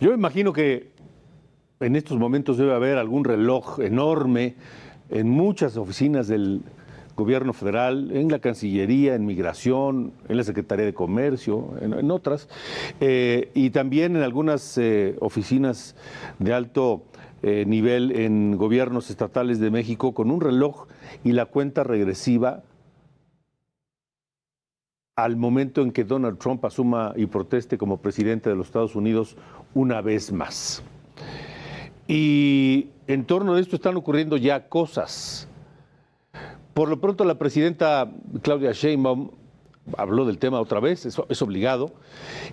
Yo imagino que en estos momentos debe haber algún reloj enorme en muchas oficinas del gobierno federal, en la Cancillería, en Migración, en la Secretaría de Comercio, en otras, y también en algunas oficinas de alto nivel en gobiernos estatales de México, con un reloj y la cuenta regresiva al momento en que Donald Trump asuma y proteste como presidente de los Estados Unidos una vez más. Y en torno a esto están ocurriendo ya cosas. Por lo pronto, la presidenta Claudia Sheinbaum habló del tema otra vez, es obligado,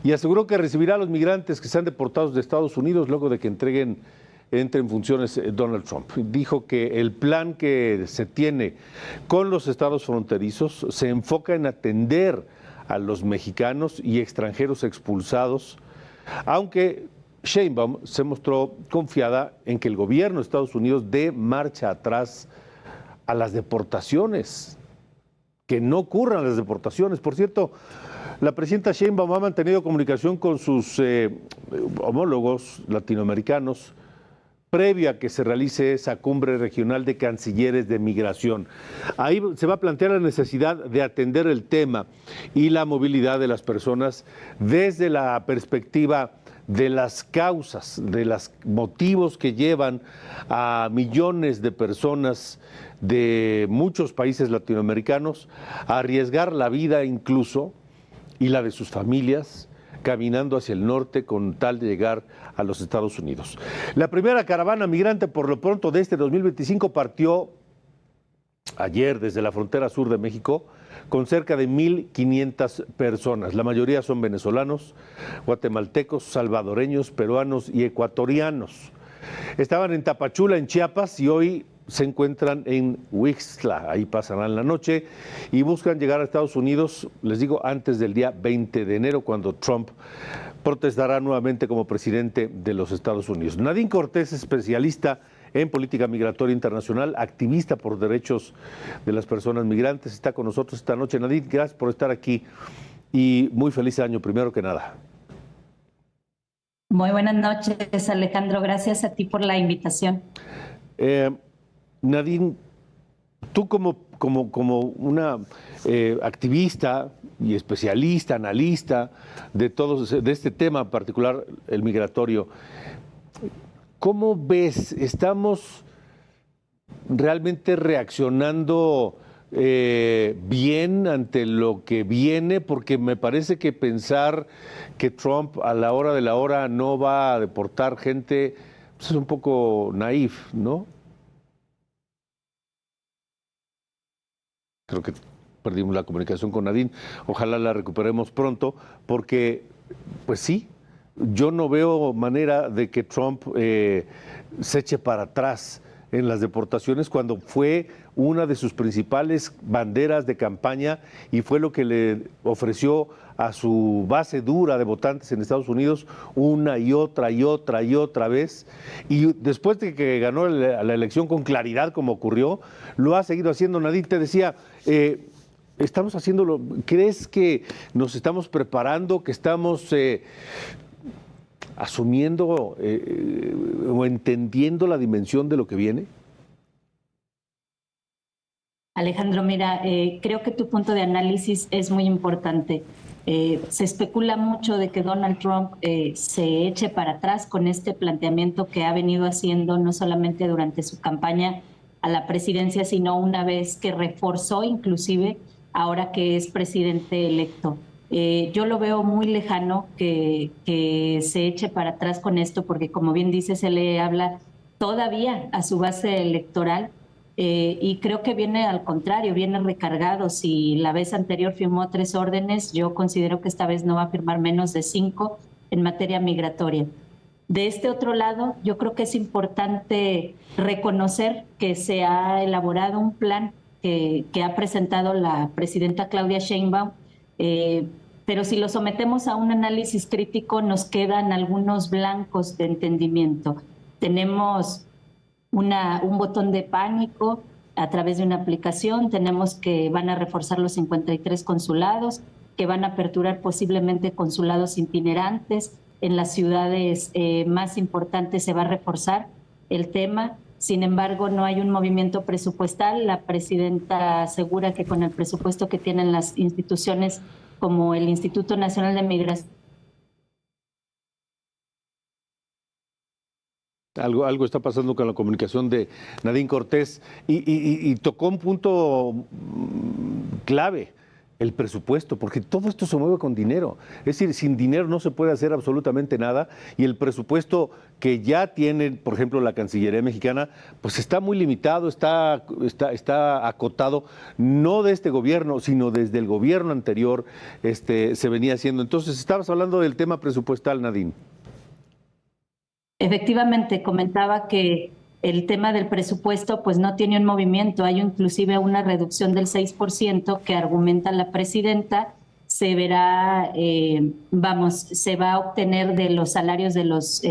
y aseguró que recibirá a los migrantes que sean deportados de Estados Unidos luego de que entre en funciones Donald Trump. Dijo que el plan que se tiene con los estados fronterizos se enfoca en atender a los mexicanos y extranjeros expulsados, aunque Sheinbaum se mostró confiada en que el gobierno de Estados Unidos dé marcha atrás a las deportaciones, que no ocurran las deportaciones. Por cierto, la presidenta Sheinbaum ha mantenido comunicación con sus homólogos latinoamericanos previo a que se realice esa cumbre regional de cancilleres de migración. Ahí se va a plantear la necesidad de atender el tema y la movilidad de las personas desde la perspectiva de las causas, de los motivos que llevan a millones de personas de muchos países latinoamericanos a arriesgar la vida incluso y la de sus familias caminando hacia el norte con tal de llegar a los Estados Unidos. La primera caravana migrante por lo pronto de este 2025 partió ayer desde la frontera sur de México con cerca de 1,500 personas. La mayoría son venezolanos, guatemaltecos, salvadoreños, peruanos y ecuatorianos. Estaban en Tapachula, en Chiapas, y hoy se encuentran en Huixtla. Ahí pasarán la noche y buscan llegar a Estados Unidos, les digo, antes del día 20 de enero, cuando Trump protestará nuevamente como presidente de los Estados Unidos. Nadine Cortés, especialista en política migratoria internacional, activista por derechos de las personas migrantes, está con nosotros esta noche. Nadine, gracias por estar aquí y muy feliz año, primero que nada. Muy buenas noches, Alejandro. Gracias a ti por la invitación. Nadine, tú como una activista y especialista, analista de este tema en particular, el migratorio, ¿cómo ves? ¿Estamos realmente reaccionando bien ante lo que viene? Porque me parece que pensar que Trump a la hora de la hora no va a deportar gente pues es un poco naif, ¿no? Creo que perdimos la comunicación con Nadine. Ojalá la recuperemos pronto, porque, pues sí, yo no veo manera de que Trump se eche para atrás en las deportaciones cuando fue una de sus principales banderas de campaña y fue lo que le ofreció a su base dura de votantes en Estados Unidos una y otra y otra y otra vez. Y después de que ganó la elección con claridad, como ocurrió, lo ha seguido haciendo. Nadine, te decía, estamos haciéndolo. ¿Crees que nos estamos preparando, que estamos asumiendo o entendiendo la dimensión de lo que viene? Alejandro, mira, creo que tu punto de análisis es muy importante. Se especula mucho de que Donald Trump se eche para atrás con este planteamiento que ha venido haciendo no solamente durante su campaña a la presidencia, sino una vez que reforzó inclusive ahora que es presidente electo. Yo lo veo muy lejano que se eche para atrás con esto, porque como bien dice, se le habla todavía a su base electoral. Y creo que viene al contrario, viene recargado. Si la vez anterior firmó 3 órdenes, yo considero que esta vez no va a firmar menos de 5 en materia migratoria. De este otro lado, yo creo que es importante reconocer que se ha elaborado un plan que ha presentado la presidenta Claudia Sheinbaum, pero si lo sometemos a un análisis crítico, nos quedan algunos blancos de entendimiento. Tenemos un botón de pánico a través de una aplicación, tenemos que van a reforzar los 53 consulados, que van a aperturar posiblemente consulados itinerantes, en las ciudades más importantes se va a reforzar el tema. Sin embargo, no hay un movimiento presupuestal. La presidenta asegura que con el presupuesto que tienen las instituciones como el Instituto Nacional de Migración, Algo está pasando con la comunicación de Nadine Cortés y tocó un punto clave, el presupuesto, porque todo esto se mueve con dinero. Es decir, sin dinero no se puede hacer absolutamente nada y el presupuesto que ya tiene, por ejemplo, la Cancillería mexicana, pues está muy limitado, está acotado, no de este gobierno, sino desde el gobierno anterior se venía haciendo. Entonces, estabas hablando del tema presupuestal, Nadine. efectivamente, comentaba que el tema del presupuesto pues no tiene un movimiento, hay inclusive una reducción del 6% que argumenta la presidenta, se verá, se va a obtener de los salarios de los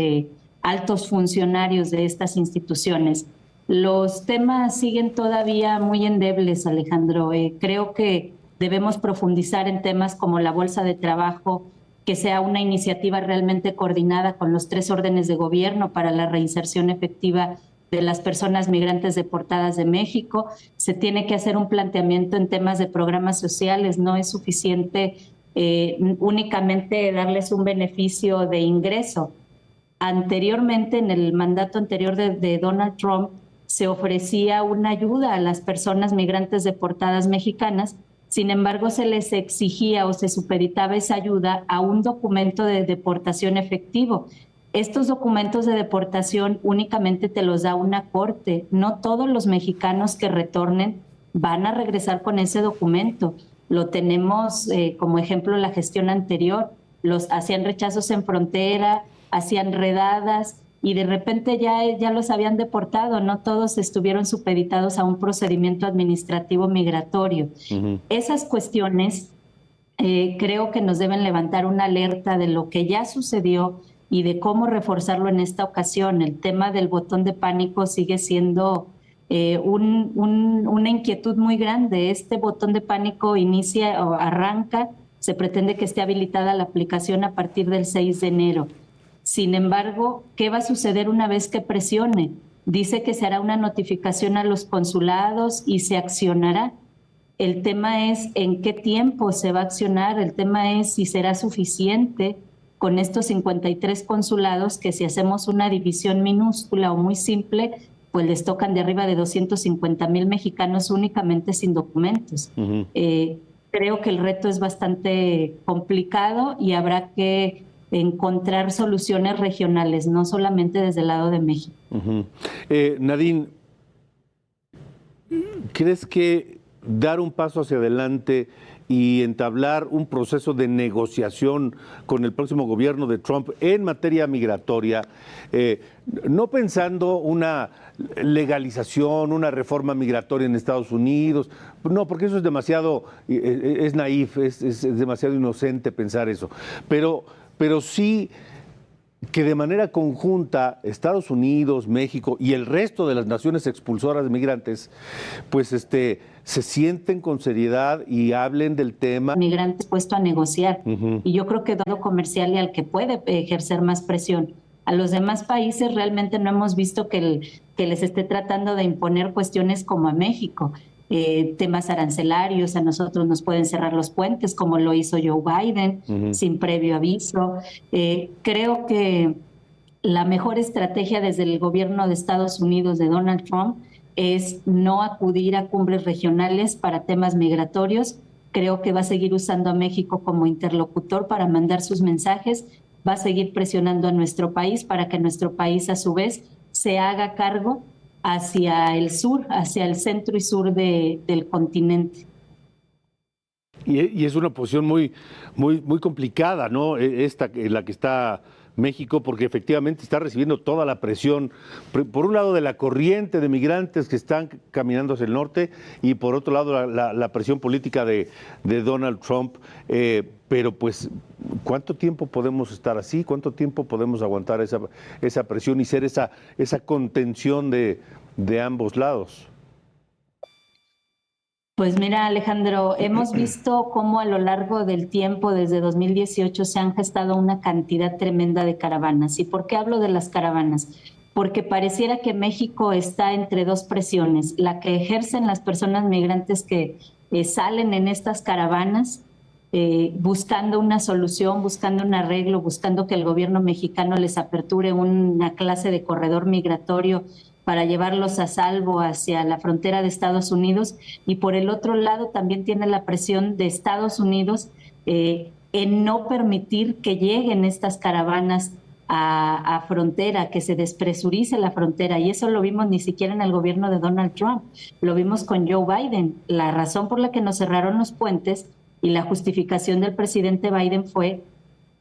altos funcionarios de estas instituciones. Los temas siguen todavía muy endebles, Alejandro. Creo que debemos profundizar en temas como la bolsa de trabajo, que sea una iniciativa realmente coordinada con los 3 órdenes de gobierno para la reinserción efectiva de las personas migrantes deportadas de México. Se tiene que hacer un planteamiento en temas de programas sociales. No es suficiente únicamente darles un beneficio de ingreso. Anteriormente, en el mandato anterior de Donald Trump, se ofrecía una ayuda a las personas migrantes deportadas mexicanas. Sin embargo, se les exigía o se supeditaba esa ayuda a un documento de deportación efectivo. Estos documentos de deportación únicamente te los da una corte. No todos los mexicanos que retornen van a regresar con ese documento. Lo tenemos como ejemplo la gestión anterior. Los hacían rechazos en frontera, hacían redadas y de repente ya los habían deportado. No todos estuvieron supeditados a un procedimiento administrativo migratorio. Esas cuestiones creo que nos deben levantar una alerta de lo que ya sucedió y de cómo reforzarlo en esta ocasión. El tema del botón de pánico sigue siendo una inquietud muy grande. Este botón de pánico inicia o arranca, se pretende que esté habilitada la aplicación a partir del 6 de enero. Sin embargo, ¿qué va a suceder una vez que presione? Dice que se hará una notificación a los consulados y se accionará. El tema es en qué tiempo se va a accionar, el tema es si será suficiente con estos 53 consulados que si hacemos una división minúscula o muy simple, pues les tocan de arriba de 250,000 mexicanos únicamente sin documentos. Creo que el reto es bastante complicado y habrá que encontrar soluciones regionales, no solamente desde el lado de México. Nadine, ¿crees que dar un paso hacia adelante y entablar un proceso de negociación con el próximo gobierno de Trump en materia migratoria, no pensando una legalización, una reforma migratoria en Estados Unidos, no, porque eso es demasiado, es naif, es demasiado inocente pensar eso, pero sí que de manera conjunta Estados Unidos, México y el resto de las naciones expulsoras de migrantes, pues se sienten con seriedad y hablen del tema. Migrantes puesto a negociar. Y yo creo que dado comercial y al que puede ejercer más presión. A los demás países realmente no hemos visto que les esté tratando de imponer cuestiones como a México. Temas arancelarios, a nosotros nos pueden cerrar los puentes, como lo hizo Joe Biden, sin previo aviso. Creo que la mejor estrategia desde el gobierno de Estados Unidos de Donald Trump es no acudir a cumbres regionales para temas migratorios. Creo que va a seguir usando a México como interlocutor para mandar sus mensajes, va a seguir presionando a nuestro país para que nuestro país a su vez se haga cargo hacia el sur, hacia el centro y sur del continente. Y es una posición muy complicada, ¿no? Esta, la que está México, porque efectivamente está recibiendo toda la presión, por un lado de la corriente de migrantes que están caminando hacia el norte y por otro lado la presión política de Donald Trump. Pero pues, ¿cuánto tiempo podemos estar así? ¿Cuánto tiempo podemos aguantar esa presión y ser esa contención de ambos lados? Pues mira, Alejandro, hemos visto cómo a lo largo del tiempo, desde 2018, se han gestado una cantidad tremenda de caravanas. ¿Y por qué hablo de las caravanas? Porque pareciera que México está entre dos presiones, la que ejercen las personas migrantes que salen en estas caravanas, buscando una solución, buscando un arreglo, buscando que el gobierno mexicano les aperture una clase de corredor migratorio para llevarlos a salvo hacia la frontera de Estados Unidos, y por el otro lado también tiene la presión de Estados Unidos en no permitir que lleguen estas caravanas a frontera, que se despresurice la frontera, y eso lo vimos ni siquiera en el gobierno de Donald Trump, lo vimos con Joe Biden. La razón por la que nos cerraron los puentes y la justificación del presidente Biden fue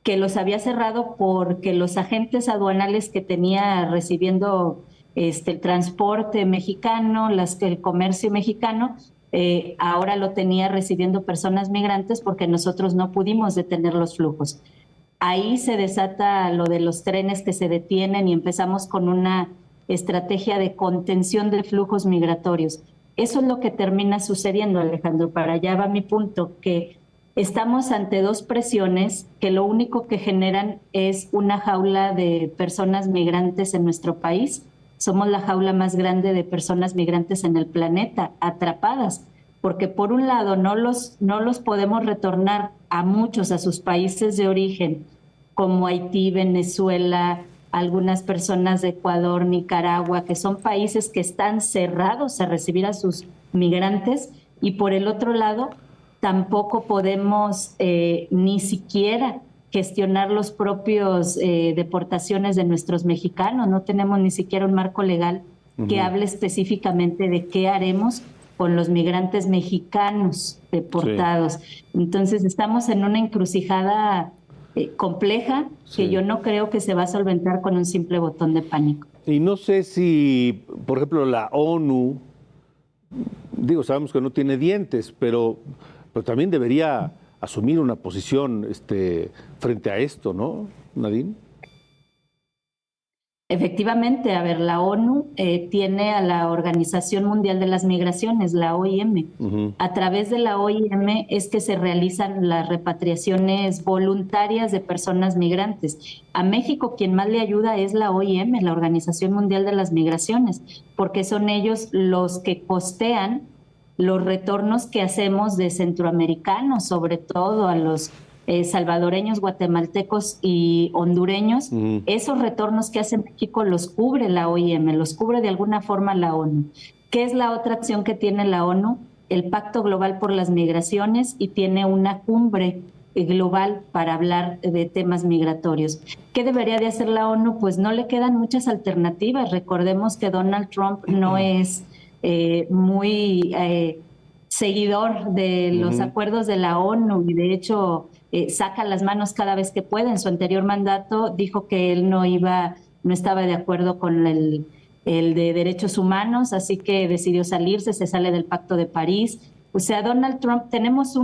que los había cerrado porque los agentes aduanales que tenía recibiendo el transporte mexicano, el comercio mexicano, ahora lo tenía recibiendo personas migrantes porque nosotros no pudimos detener los flujos. Ahí se desata lo de los trenes que se detienen y empezamos con una estrategia de contención de flujos migratorios. Eso es lo que termina sucediendo, Alejandro. Para allá va mi punto, que estamos ante dos presiones que lo único que generan es una jaula de personas migrantes en nuestro país. Somos la jaula más grande de personas migrantes en el planeta, atrapadas, porque por un lado no los podemos retornar a muchos a sus países de origen, como Haití, Venezuela, algunas personas de Ecuador, Nicaragua, que son países que están cerrados a recibir a sus migrantes, y por el otro lado tampoco podemos ni siquiera gestionar los propios deportaciones de nuestros mexicanos. No tenemos ni siquiera un marco legal que hable específicamente de qué haremos con los migrantes mexicanos deportados. Sí. Entonces estamos en una encrucijada compleja que yo no creo que se va a solventar con un simple botón de pánico. Y no sé si, por ejemplo, la ONU, sabemos que no tiene dientes, pero también debería asumir una posición frente a esto, ¿no, Nadine? Efectivamente, a ver, la ONU tiene a la Organización Mundial de las Migraciones, la OIM. A través de la OIM es que se realizan las repatriaciones voluntarias de personas migrantes. A México quien más le ayuda es la OIM, la Organización Mundial de las Migraciones, porque son ellos los que costean los retornos que hacemos de centroamericanos, sobre todo a los salvadoreños, guatemaltecos y hondureños. Esos retornos que hace México los cubre la OIM, los cubre de alguna forma la ONU. ¿Qué es la otra acción que tiene la ONU? El Pacto Global por las Migraciones, y tiene una cumbre global para hablar de temas migratorios. ¿Qué debería de hacer la ONU? Pues no le quedan muchas alternativas. Recordemos que Donald Trump no es muy seguidor de los acuerdos de la ONU, y de hecho saca las manos cada vez que puede. En su anterior mandato dijo que él no estaba de acuerdo con el de derechos humanos, así que decidió salirse, se sale del Pacto de París. O sea, Donald Trump, tenemos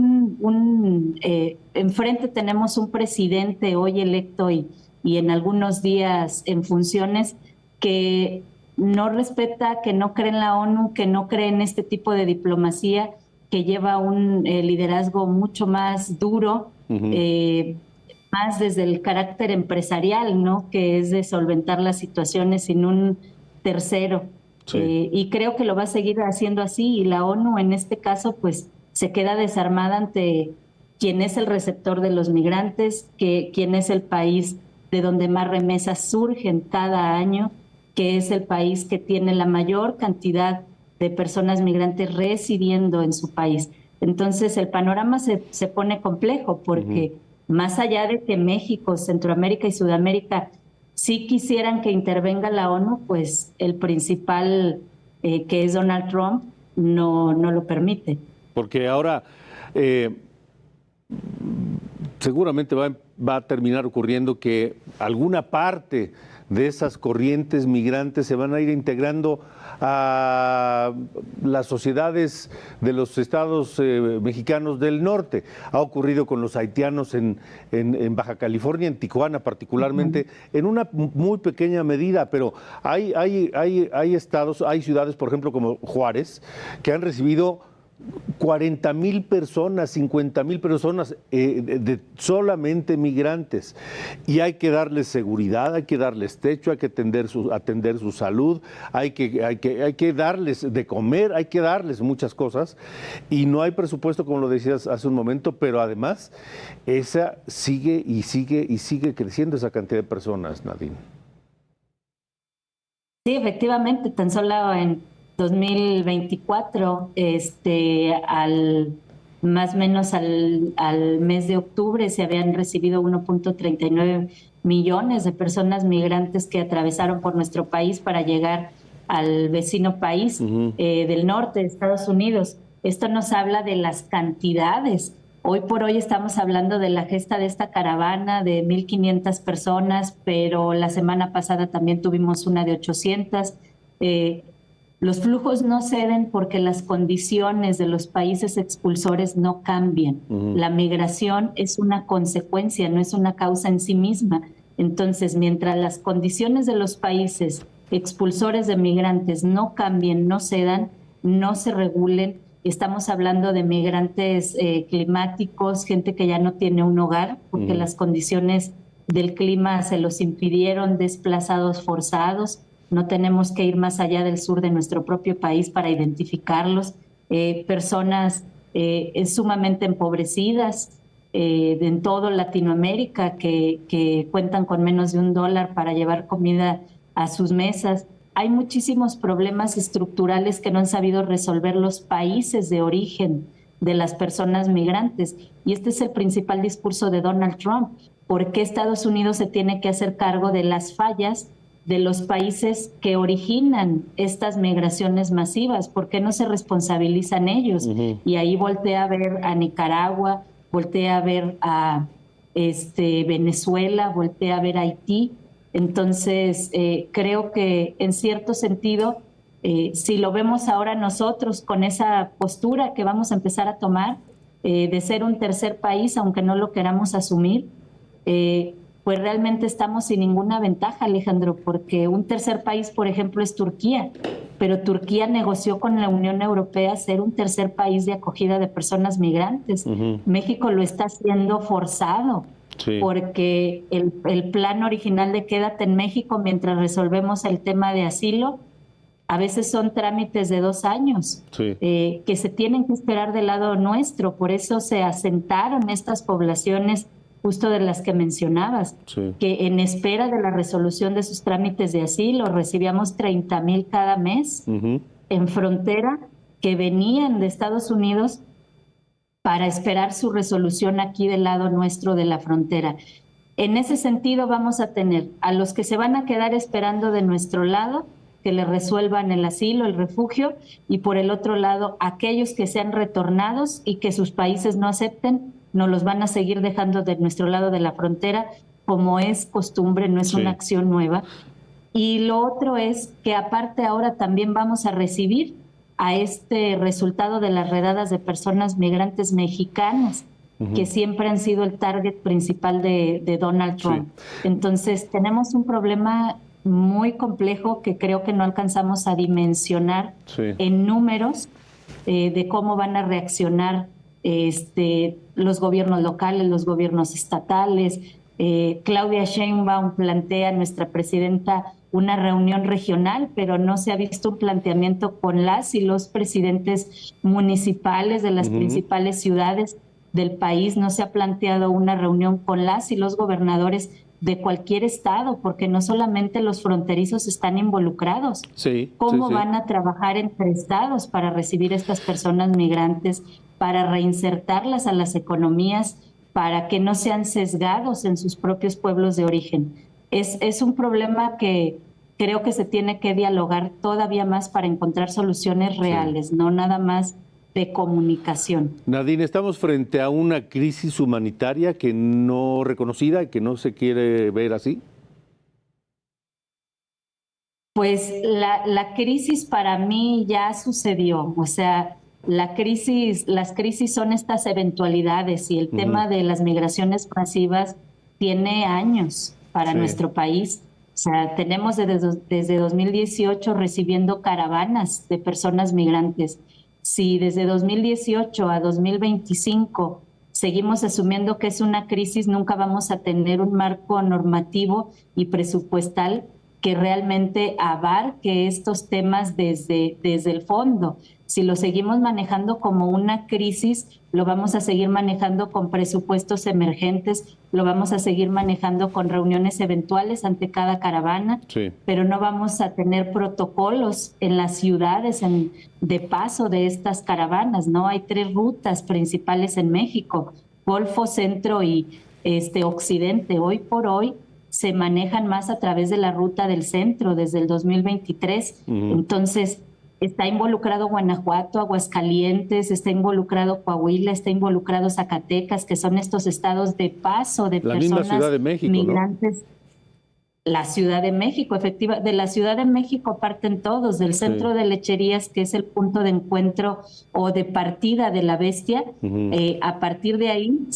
enfrente tenemos un presidente hoy electo y en algunos días en funciones, que no respeta, que no cree en la ONU, que no cree en este tipo de diplomacia, que lleva un liderazgo mucho más duro, más desde el carácter empresarial, ¿no? Que es de solventar las situaciones sin un tercero. Sí. Y creo que lo va a seguir haciendo así, y la ONU en este caso pues se queda desarmada ante quién es el receptor de los migrantes, quién es el país de donde más remesas surgen cada año, que es el país que tiene la mayor cantidad de personas migrantes residiendo en su país. Entonces el panorama se pone complejo, porque más allá de que México, Centroamérica y Sudamérica sí quisieran que intervenga la ONU, pues el principal, que es Donald Trump, no lo permite. Porque ahora seguramente va a terminar ocurriendo que alguna parte de esas corrientes migrantes se van a ir integrando a las sociedades de los estados mexicanos del norte. Ha ocurrido con los haitianos en Baja California, en Tijuana particularmente, en una muy pequeña medida, pero hay estados, hay ciudades, por ejemplo, como Juárez, que han recibido 40,000 personas, 50,000 personas solamente migrantes. Y hay que darles seguridad, hay que darles techo, hay que atender su salud, hay que darles de comer, hay que darles muchas cosas. Y no hay presupuesto, como lo decías hace un momento, pero además esa sigue y sigue y sigue creciendo esa cantidad de personas, Nadine. Sí, efectivamente, tan solo en 2024, más o menos al mes de octubre se habían recibido 1.39 millones de personas migrantes que atravesaron por nuestro país para llegar al vecino país del norte de Estados Unidos. Esto nos habla de las cantidades. Hoy por hoy estamos hablando de la gesta de esta caravana de 1,500 personas, pero la semana pasada también tuvimos una de 800. Los flujos no ceden porque las condiciones de los países expulsores no cambian. La migración es una consecuencia, no es una causa en sí misma. Entonces, mientras las condiciones de los países expulsores de migrantes no cambien, no cedan, no se regulen, estamos hablando de migrantes climáticos, gente que ya no tiene un hogar porque las condiciones del clima se los impidieron, desplazados forzados. No tenemos que ir más allá del sur de nuestro propio país para identificarlos. Personas sumamente empobrecidas en toda Latinoamérica que cuentan con menos de $1 para llevar comida a sus mesas. Hay muchísimos problemas estructurales que no han sabido resolver los países de origen de las personas migrantes. Y este es el principal discurso de Donald Trump. ¿Por qué Estados Unidos se tiene que hacer cargo de las fallas de los países que originan estas migraciones masivas? ¿Por qué no se responsabilizan ellos? Y ahí voltea a ver a Nicaragua, voltea a ver a Venezuela, voltea a ver a Haití. Entonces, creo que en cierto sentido, si lo vemos ahora nosotros con esa postura que vamos a empezar a tomar de ser un tercer país, aunque no lo queramos asumir, pues realmente estamos sin ninguna ventaja, Alejandro, porque un tercer país, por ejemplo, es Turquía, pero Turquía negoció con la Unión Europea ser un tercer país de acogida de personas migrantes. México lo está haciendo forzado. Sí. Porque el plan original de quédate en México mientras resolvemos el tema de asilo, a veces son trámites de 2 años sí. Que se tienen que esperar del lado nuestro. Por eso se asentaron estas poblaciones justo de las que mencionabas, sí. que en espera de la resolución de sus trámites de asilo recibíamos 30,000 cada mes en frontera que venían de Estados Unidos para esperar su resolución aquí del lado nuestro de la frontera. En ese sentido vamos a tener a los que se van a quedar esperando de nuestro lado, que le resuelvan el asilo, el refugio, y por el otro lado, aquellos que sean retornados y que sus países no acepten, nos los van a seguir dejando de nuestro lado de la frontera, como es costumbre, no es una acción nueva. Y lo otro es que aparte ahora también vamos a recibir a este resultado de las redadas de personas migrantes mexicanas, que siempre han sido el target principal de Donald Trump. Sí. Entonces, tenemos un problema muy complejo que creo que no alcanzamos a dimensionar en números de cómo van a reaccionar los gobiernos locales, los gobiernos estatales. Claudia Sheinbaum plantea, nuestra presidenta, una reunión regional, pero no se ha visto un planteamiento con las y los presidentes municipales de las principales ciudades del país. No se ha planteado una reunión con las y los gobernadores de cualquier estado, porque no solamente los fronterizos están involucrados. ¿Cómo van a trabajar entre estados para recibir estas personas migrantes, para reinsertarlas a las economías, para que no sean sesgados en sus propios pueblos de origen? Es un problema que creo que se tiene que dialogar todavía más para encontrar soluciones reales, no nada más de comunicación. Nadine, estamos frente a una crisis humanitaria que no reconocida, que no se quiere ver así. Pues la crisis para mí ya sucedió, o sea, las crisis son estas eventualidades y el tema de las migraciones masivas tiene años para nuestro país. O sea, tenemos desde 2018 recibiendo caravanas de personas migrantes. si desde 2018 a 2025 seguimos asumiendo que es una crisis, nunca vamos a tener un marco normativo y presupuestal que realmente abarque estos temas desde el fondo. Si lo seguimos manejando como una crisis, lo vamos a seguir manejando con presupuestos emergentes, lo vamos a seguir manejando con reuniones eventuales ante cada caravana, Sí. pero no vamos a tener protocolos en las ciudades de paso de estas caravanas, ¿no? Hay 3 rutas principales en México, Golfo, Centro y Occidente. Hoy por hoy se manejan más a través de la ruta del centro desde el 2023. Entonces, está involucrado Guanajuato, Aguascalientes, está involucrado Coahuila, está involucrado Zacatecas, que son estos estados de paso de La personas misma Ciudad de México, migrantes. ¿no? La Ciudad de México, efectiva, de la Ciudad de México parten todos, del centro de lecherías, que es el punto de encuentro o de partida de la bestia. A partir de ahí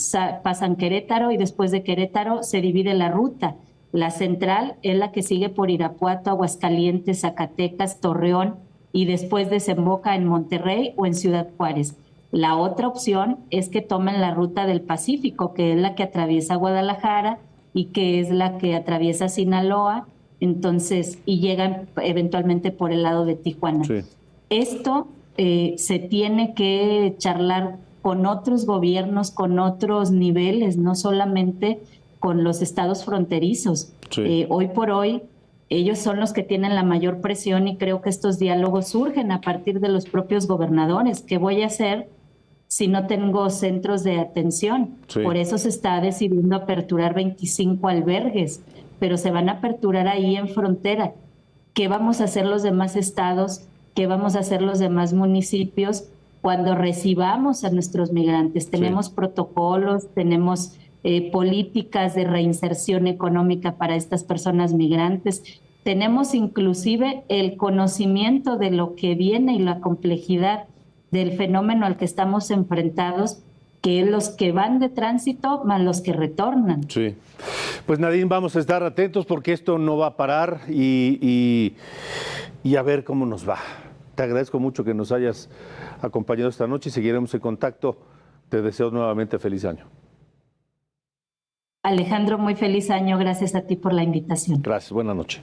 pasan Querétaro y después de Querétaro se divide la ruta. La central es la que sigue por Irapuato, Aguascalientes, Zacatecas, Torreón y después desemboca en Monterrey o en Ciudad Juárez. La otra opción es que tomen la ruta del Pacífico, que es la que atraviesa Guadalajara y que es la que atraviesa Sinaloa, entonces, y llegan eventualmente por el lado de Tijuana. Sí. Esto se tiene que charlar con otros gobiernos, con otros niveles, no solamente con los estados fronterizos. Sí. Hoy por hoy, ellos son los que tienen la mayor presión y creo que estos diálogos surgen a partir de los propios gobernadores. ¿Qué voy a hacer si no tengo centros de atención? Sí. Por eso se está decidiendo aperturar 25 albergues, pero se van a aperturar ahí en frontera. ¿Qué vamos a hacer los demás estados? ¿Qué vamos a hacer los demás municipios cuando recibamos a nuestros migrantes? Tenemos protocolos, tenemos políticas de reinserción económica para estas personas migrantes. Tenemos inclusive el conocimiento de lo que viene y la complejidad del fenómeno al que estamos enfrentados, que es los que van de tránsito más los que retornan. Sí. Pues Nadine, vamos a estar atentos porque esto no va a parar y a ver cómo nos va. Te agradezco mucho que nos hayas acompañado esta noche y seguiremos en contacto. Te deseo nuevamente feliz año. Alejandro, muy feliz año. Gracias a ti por la invitación. Gracias. Buenas noches.